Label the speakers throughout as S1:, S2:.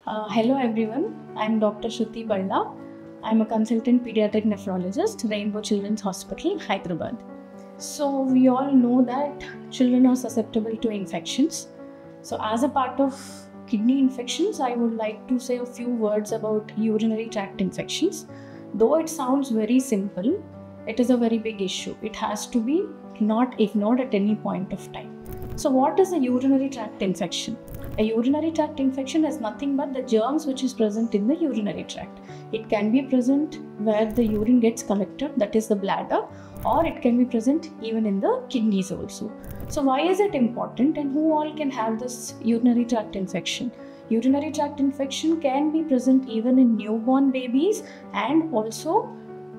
S1: Hello everyone, I'm Dr. Shruti Balla. I'm a consultant pediatric nephrologist, Rainbow Children's Hospital, Hyderabad. So we all know that children are susceptible to infections. So as a part of kidney infections, I would like to say a few words about urinary tract infections. Though it sounds very simple, it is a very big issue. It has to be not ignored at any point of time. So what is a urinary tract infection? A urinary tract infection is nothing but the germs which is present in the urinary tract. It can be present where the urine gets collected, that is the bladder, or it can be present even in the kidneys also. So why is it important and who all can have this urinary tract infection? Urinary tract infection can be present even in newborn babies and also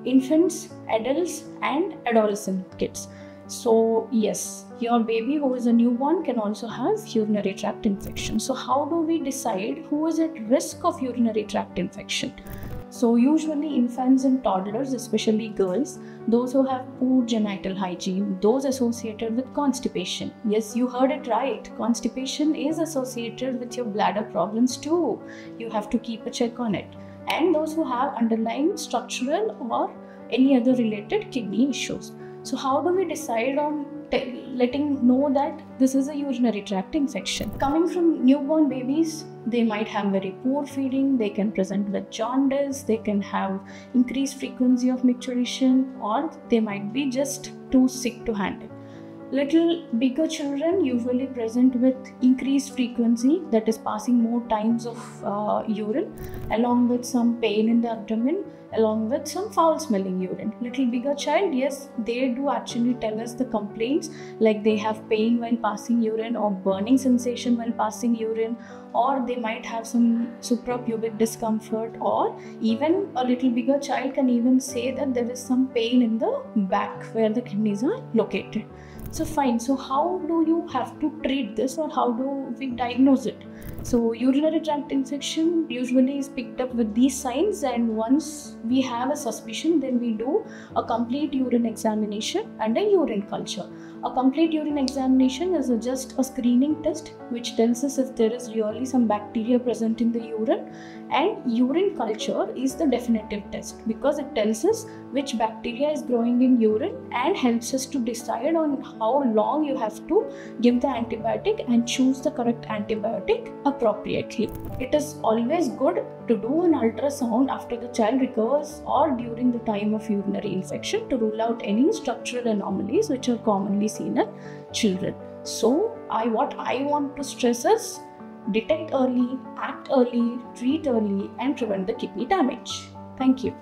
S1: infants, adults and adolescent kids. So yes, your baby who is a newborn can also have urinary tract infection. So how do we decide who is at risk of urinary tract infection? So usually infants and toddlers, especially girls, those who have poor genital hygiene, those associated with constipation. Yes, you heard it right. Constipation is associated with your bladder problems too. You have to keep a check on it. And those who have underlying structural or any other related kidney issues. So how do we decide on letting know that this is a urinary tract infection? Coming from newborn babies, they might have very poor feeding, they can present with jaundice, they can have increased frequency of micturition, or they might be just too sick to handle. Little bigger children usually present with increased frequency, that is passing more times of urine, along with some pain in the abdomen, along with some foul smelling urine. Little bigger child, yes, they do actually tell us the complaints, like they have pain while passing urine or burning sensation while passing urine, or they might have some suprapubic discomfort, or even a little bigger child can even say that there is some pain in the back where the kidneys are located. So fine, so how do you have to treat this, or how do we diagnose it? So urinary tract infection usually is picked up with these signs, and once we have a suspicion, then we do a complete urine examination and a urine culture. A complete urine examination is just a screening test which tells us if there is really some bacteria present in the urine, and urine culture is the definitive test because it tells us which bacteria is growing in urine and helps us to decide on how long you have to give the antibiotic and choose the correct antibiotic appropriately. It is always good to do an ultrasound after the child recovers or during the time of urinary infection to rule out any structural anomalies which are commonly seen in children. So what I want to stress is detect early, act early, treat early and prevent the kidney damage. Thank you.